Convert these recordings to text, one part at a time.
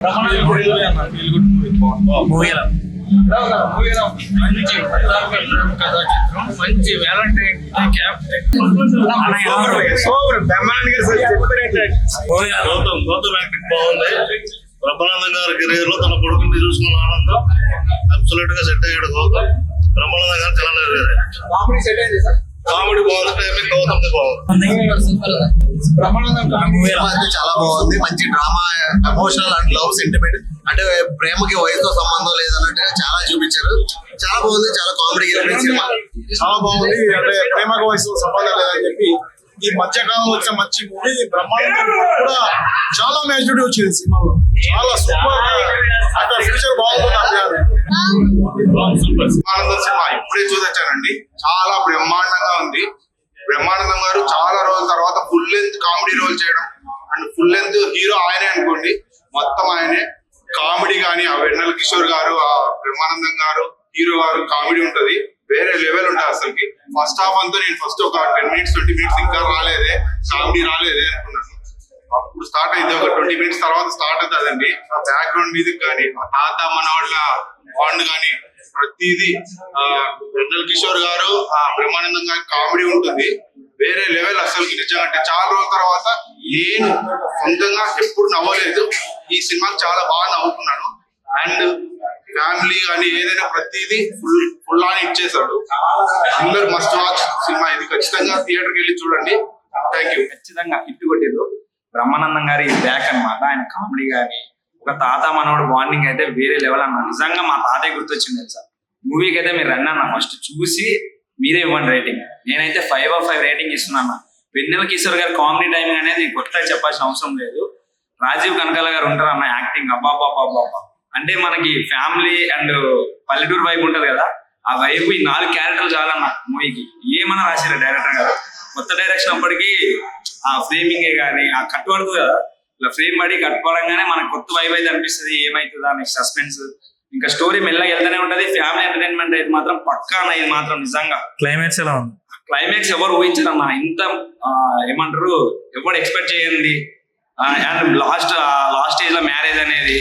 మంచి వ్యాలంటైన్ బాగుంది. బ్రహ్మానందం గారి కెరీర్ లో తన కొడుకుని చూసుకున్న ఆనందం అబ్సల్యూట్ గా సెట్ అయ్యాడు. గౌతమ్ బ్రహ్మానందం గారు చాలా కామెడీ బాగుంది. టైమింగ్ గౌతమ్ బాగుంది. చాలా బాగుంది. మంచి drama, emotional and love sentiment, అంటే ప్రేమకి వయసుతో సంబంధం లేదన్నట్టుగా చాలా చూపించారు. చాలా బాగుంది. చాలా కామెడీ సినిమా చాలా బాగుంది. అంటే ప్రేమకు వయసుతో సంబంధం లేదని చెప్పి ఈ మధ్యకాలం వచ్చిన మంచి మూవీ. బ్రహ్మాండం కూడా చాలా మ్యాచ్యూరిటీ వచ్చింది సినిమాలో. చాలా సూపర్. అక్కడ ఫ్యూచర్ బాగుంటుంది. బ్రహ్మానందం సినిమా ఇప్పుడే చూసొచ్చానండి. చాలా బ్రహ్మాండంగా ఉంది. బ్రహ్మానందం గారు చాలా రోజుల తర్వాత ఫుల్ లెంత్ కామెడీ రోల్ చేయడం, అండ్ ఫుల్ లెంత్ హీరో ఆయనే అనుకోండి, మొత్తం ఆయనే. కామెడీ కానీ ఆ వెన్నెల కిషోర్ గారు, ఆ బ్రహ్మానందం గారు హీరో గారు కామెడీ ఉంటది, వేరే లెవెల్ ఉంటుంది అసలుకి. ఫస్ట్ హాఫ్ అంతా నేను ఫస్ట్ ఒక 10 minutes 20 minutes ఇంకా రాలేదే, కామెడీ రాలేదే అనుకున్నాను. అప్పుడు స్టార్ట్ అయింది. ఒక 20 minutes తర్వాత స్టార్ట్ అవుతుందండి. ఆ బ్యాక్గ్రౌండ్ మ్యూజిక్ కానీ, ఆ తాత మనవాళ్ళ బాండ్ కానీ, ప్రతిదీ వెన్నెల కిషోర్ గారు, ఆ బ్రహ్మానందం గారి కామెడీ ఉంటుంది, వేరే లెవెల్ అసలుకి. నిజంగా అంటే చాలా రోజుల తర్వాత నేను సొంతంగా ఎప్పుడు నవ్వలేదు. ఈ సినిమాకి చాలా బాగా నవ్వుకున్నాను. అండ్ ఫ్యామిలీ కానీ ఏదైనా ప్రతిదీ ఫుల్ ఆన్ ఇచ్చేసాడు. అందరు మస్ట్ వాచ్ సినిమా ఇది. ఖచ్చితంగా థియేటర్కి వెళ్ళి చూడండి. Thank you. ఖచ్చితంగా హిట్ కొట్టారు. బ్రహ్మానందం గారి బ్యాక్ అన్నమాట. ఆయన కామెడీ కానీ, ఒక తాత మనోడు బాండింగ్ అయితే వేరే లెవెల్ అన్న. నిజంగా మా తాతయ్య గుర్తొచ్చింది తెలుసా. మూవీకి అయితే మీరు రండి అన్న, ఫస్ట్ చూసి మీరే ఇవ్వండి రేటింగ్. నేనైతే 5/5 రేటింగ్ ఇస్తున్నా. వెన్నెల కిషోర్ గారి కామెడీ టైమింగ్ అనేది కొత్తగా చెప్పాల్సిన అవసరం లేదు. రాజీవ్ కనకాల గారు ఉంటారు అన్న, యాక్టింగ్ అబ్బాబాబాబా. అంటే మనకి ఫ్యామిలీ అండ్ పల్లెటూరు వైపు ఉంటది కదా, ఆ వైపు ఈ 4 క్యారెక్టర్లు చాలన్న మూవీకి. ఏమన్నా రాశారు డైరెక్టర్ గారు. కొత్త డైరెక్షన్ అప్పటికి ఆ ఫ్రేమింగే కానీ, ఆ కట్ పడుతుంది కదా, ఇలా ఫ్రేమ్ పడి కట్ పడంగానే మనకు కొత్త వైబ్ అయితే అనిపిస్తుంది. ఏమైతుందా నెక్స్ట్ సస్పెన్స్, ఇంకా స్టోరీ మెల్లగా వెళ్తూనే ఉంటది. ఫ్యామిలీ ఎంటర్టైన్మెంట్ అయితే మాత్రం పక్కా అన్న. ఇది మాత్రం నిజంగా క్లైమాక్స్ ఎలా ఉంది? క్లైమాక్స్ ఎవరు ఊహించారన్న. ఇంత ఏమంటారు, ఎవరు ఎక్స్పెక్ట్ చేయండి. అండ్ లాస్ట్ స్టేజ్ లో మ్యారేజ్ అనేది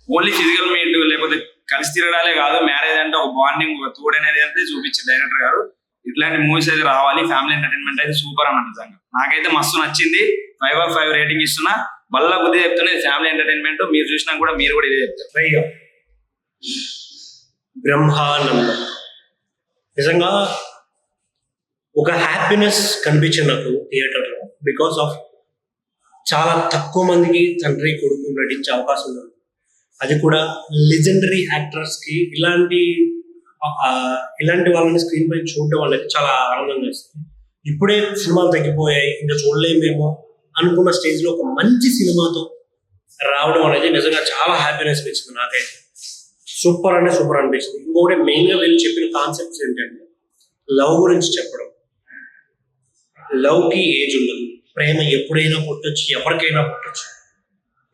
ఓన్లీ ఫిజికల్ మీట్ లేకపోతే కలిసి తిరగడాలే కాదు, మ్యారేజ్ అంటే ఒక బాండింగ్, ఒక తోడు అనేది అంటే చూపించారు డైరెక్టర్ గారు. ఇట్లాంటి మూవీస్ అయితే రావాలి. ఫ్యామిలీ ఎంటర్టైన్మెంట్ అయితే సూపర్ అన్న. నిజంగా నాకైతే మస్తు నచ్చింది. 5/5 రేటింగ్ ఇస్తున్నా. బల్ల బుద్ధి చెప్తున్నా, ఫ్యామిలీ ఎంటర్టైన్మెంట్. మీరు చూసినా కూడా మీరు కూడా ఇదే చెప్తారు. బ్రహ్మానందం నిజంగా ఒక హ్యాపీనెస్ కనిపించింది నాకు థియేటర్లో. బికాస్ ఆఫ్ చాలా తక్కువ మందికి తండ్రి కొడుకు నటించే అవకాశం ఉంది. అది కూడా లెజెండరీ యాక్టర్స్ కి ఇలాంటి వాళ్ళని స్క్రీన్ పై చూడడం వాళ్ళకి చాలా ఆనందంగా ఇస్తుంది. ఇప్పుడే సినిమాలు తగ్గిపోయాయి, ఇంకా చూడలేమేమో అనుకున్న స్టేజ్ లో ఒక మంచి సినిమాతో రావడం అనేది నిజంగా చాలా హ్యాపీనెస్ ఇచ్చింది నాకైతే. సూపర్ అంటే సూపర్ అనిపించింది. ఇంకొకటి మెయిన్ గా వీళ్ళు చెప్పిన కాన్సెప్ట్స్ ఏంటంటే, లవ్ గురించి చెప్పడం. లవ్ కి ఏజ్ ఉండదు, ప్రేమ ఎప్పుడైనా పుట్టొచ్చు, ఎవరికైనా పుట్టొచ్చు.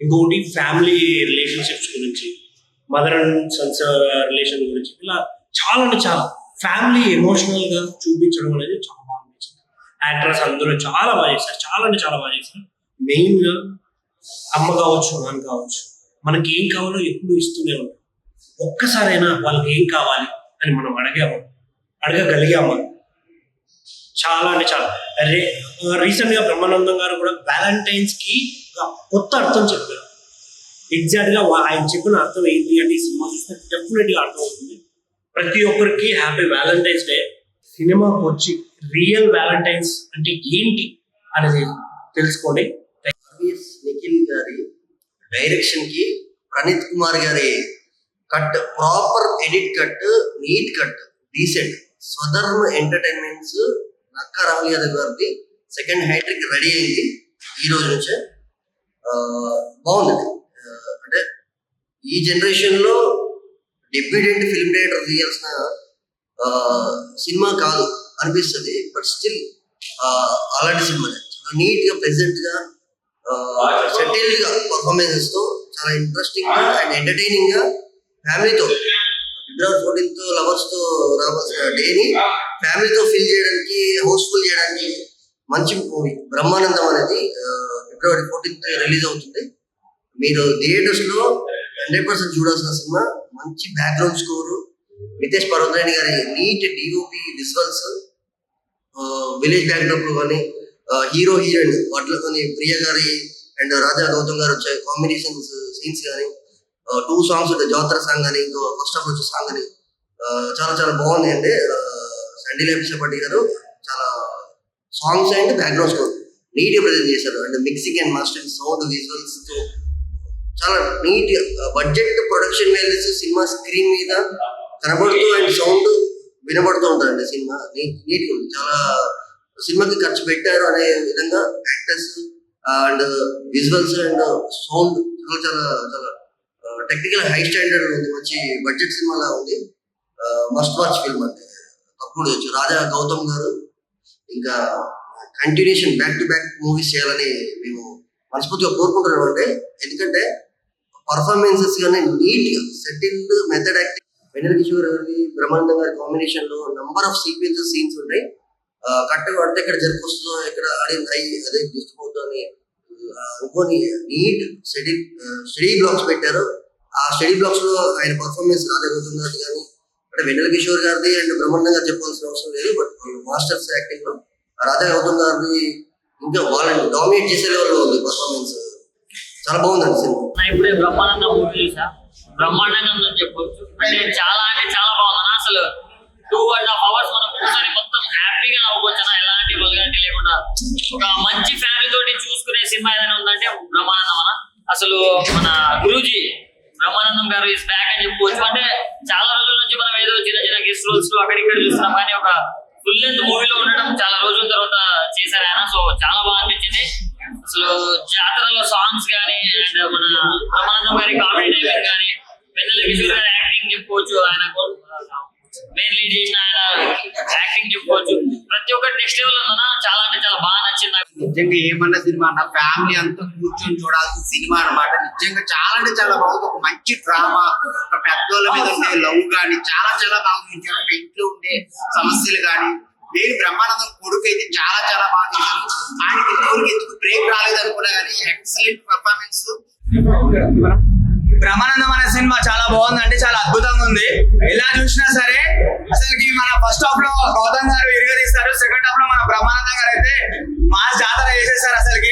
ఇంకొకటి ఫ్యామిలీ రిలేషన్షిప్స్ గురించి, మదర్ అండ్ సన్స్ రిలేషన్ గురించి, ఇలా చాలా అంటే చాలా ఫ్యామిలీ ఎమోషనల్ గా చూపించడం అనేది చాలా బాగా అనిపించింది. యాక్టర్స్ అందరూ చాలా బాగా చేశారు. చాలా అంటే చాలా బాగా చేశారు. మెయిన్ గా అమ్మ కావచ్చు, నాన్న కావచ్చు, మనకి ఏం కావాలో ఎప్పుడు ఇస్తూనే ఉంటాం. ఒక్కసారైనా వాళ్ళకి ఏం కావాలి అని మనం అడగగలిగామా? చాలా అంటే చాలా. రీసెంట్ గా బ్రహ్మానందం గారు కూడా వ్యాలంటైన్స్ కి కొత్త అర్థం చెప్పారు. ఎగ్జాక్ట్ గా ఆయన చెప్పిన అర్థం ఏంటి అంటే, ఈ సినిమా చూస్తే డెఫినెట్ గా అర్థం అవుతుంది. ప్రతి ఒక్కరికి హ్యాపీ వ్యాలంటైన్స్ డే. సినిమాకి వచ్చి రియల్ వ్యాలంటైన్స్ అంటే ఏంటి అనేది తెలుసుకోండి. నిఖిల్ గారి డైరెక్షన్ కి, ప్రణీత్ కుమార్ గారి cut, proper edit cut, neat cut, decent. Swadharma entertainments Nakka Rahul Yadav గారిది సెకండ్ హ్యాట్రిక్ రెడీ అయింది ఈ రోజు నుంచే. బాగుంది. అంటే ఈ జనరేషన్ లో డెబ్యూటెంట్ ఫిల్మ్ డైరెక్టర్ తీయాల్సిన సినిమా కాదు అనిపిస్తుంది. బట్ స్టిల్ అలాంటి సినిమా నీట్ గా, ప్రెజెంట్ గా, సెటిల్డ్ గా పర్ఫార్మెన్సెస్ తో చాలా ఇంట్రెస్టింగ్ గా అండ్ ఎంటర్టైనింగ్ గా ఫ్యామిలీతో, ఫిబ్రవరి 14th లవర్స్ తో రావాల్సిన డేని ఫ్యామిలీతో ఫీల్ చేయడానికి, హౌస్ఫుల్ చేయడానికి మంచి మూవీ బ్రహ్మానందం అనేది. ఫిబ్రవరి 14th రిలీజ్ అవుతుంది. మీరు థియేటర్స్ లో 100% చూడాల్సిన సినిమా. మంచి బ్యాక్గ్రౌండ్ స్కోరు, నితేష్ పర్వతరాయని గారి neat DOP visuals, village backdrop లో కానీ హీరో హీరోయిన్ వాటిలో కానీ ప్రియ గారి అండ్ రాజా గౌతమ్ గారు వచ్చే కాంబినేషన్స్ సీన్స్ కానీ 2 సాంగ్స్ ఉంటాయి. జాతర సాంగ్ అని ఇంకో ఫస్ట్ హాఫ్ వచ్చే సాంగ్ అని చాలా చాలా బాగుంది. అంటే సండీల్ ఎపిసోడ్ గారు చాలా songs and background score neat గా ప్రజెంట్ చేశారు. And mixing and mastering, sound, visuals తో చాలా neat budget production values cinema screen మీద కనబడుతూ అండ్ సౌండ్ వినబడుతూ ఉంటారండి. సినిమా నీట్ గా ఉంది. చాలా సినిమాకి ఖర్చు పెట్టారు అనే విధంగా actors and visuals and sound చాలా చాలా చాలా టెక్నికల్ హై స్టాండర్డ్ ఉంది. మంచి బడ్జెట్ సినిమాలా ఉంది. మస్ట్ వాచ్ ఫిల్మ్ అంటే అప్పుడు రాజా గౌతమ్ గారు ఇంకా continuation back to back movies చేయాలని మేము మనస్ఫూర్తిగా కోరుకుంటున్నాం. అంటే ఎందుకంటే పర్ఫార్మెన్సెస్ కానీ నీట్ గా సెటిల్డ్ మెథడ్ యాక్టింగ్, వెన్నెల కిషోర్ గారి బ్రహ్మానందం గారి కాంబినేషన్ లో నంబర్ ఆఫ్ సీక్వెన్సెస్ సీన్స్ ఉంటాయి. కరెక్ట్ గా పడితే ఎక్కడ జరిపొస్తుందో ఎక్కడ ఆడియన్స్ అదే డిస్టర్బ్ అవుతుందో అని అనుకోని నీట్ స్టడీ బ్లాక్స్ పెట్టారు. ఆ స్టడీ బ్లాక్స్ లో ఆయన పర్ఫార్మెన్స్ రాజా గౌతమ్ గారిది కానీ అంటే వెన్నెల కిషోర్ గారిది అండ్ బ్రహ్మానందం గారు చెప్పాల్సిన అవసరం లేదు. బట్ మాస్టర్స్ యాక్టింగ్ లో రాజా గౌతమ్ గారిది ఇంకా వాళ్ళని డామినేట్ చేసే లెవెల్లో ఉంది పర్ఫార్మెన్స్. చాలా బాగుందండి సినిమా. ఇప్పుడే బ్రహ్మానందం మూవీ చూసా, బ్రహ్మాండంగా ఉందని చెప్పొచ్చు. అంటే చాలా బాగుంది అసలు. 2.5 hours మనం కూర్చొని మొత్తం హ్యాపీగా నవ్వుకోవచ్చు. ఎలాంటి వల్గారిటీ లేకుండా ఒక మంచి ఫ్యామిలీ తోటి చూసుకునే సినిమా ఏదైనా ఉందంటే బ్రహ్మానందం అన్న. అసలు మన గురూజీ బ్రహ్మానందం గారు ఇస్ బ్యాక్ అని చెప్పుకోవచ్చు. అంటే చాలా రోజుల నుంచి మనం ఏదో చిన్న చిన్న గెస్ట్ రోల్స్ లో అక్కడిక్కడ చూస్తున్నాం, కానీ ఒక ఫుల్ లెంత్ మూవీలో ఉండడం చాలా రోజుల తర్వాత చేశారు ఆయన. సో చాలా బాగా అనిపించింది. అసలు జాతరలో సాంగ్స్ కానీ అండ్ మన బ్రహ్మానందం గారి కామెడీ టైమింగ్ కానీ, వెన్నెల కిషోర్ గారి యాక్టింగ్ చెప్పుకోవచ్చు, ఆయన మెయిన్ లీడ్ చేసిన ఆయన యాక్టింగ్ చెప్పుకోవచ్చు. ప్రతి ఒక్కటి నెక్స్ట్ లెవెల్ ఉందన్న. చాలా అంటే చాలా బాగా నచ్చింది నాకు. నిజంగా ఏమన్నా సినిమా అన్న ఫ్యామిలీ అంతా కూర్చొని చూడాల్సిన సినిమా అన్నమాట. నిజంగా చాలా అంటే చాలా బాగుంది. ఒక మంచి డ్రామా, ఒక పెద్దోళ్ళ మీద ఉండే లవ్ కానీ చాలా చాలా బాగా చూపించారు. ఒక ఇంట్లో ఉండే సమస్యలు కానీ నేను బ్రహ్మానందం కొడుకు అయితే చాలా చాలా బాగా చేశారు. ఆయనకి ఇంతవరకు ఎందుకు బ్రేక్ రాలేదు అనుకున్నా కానీ ఎక్సలెంట్ పర్ఫార్మెన్స్. బ్రహ్మానందం అనే సినిమా చాలా బాగుంది, అంటే చాలా అద్భుతంగా ఉంది. ఎలా చూసినా సరే అసలుకి మన ఫస్ట్ హాఫ్ లో గౌతమ్ గారు ఇరుగదీస్తారు, సెకండ్ హాఫ్ లో మన బ్రహ్మానందం గారు అయితే మాస్ జాతర చేసేస్తారు అసలుకి.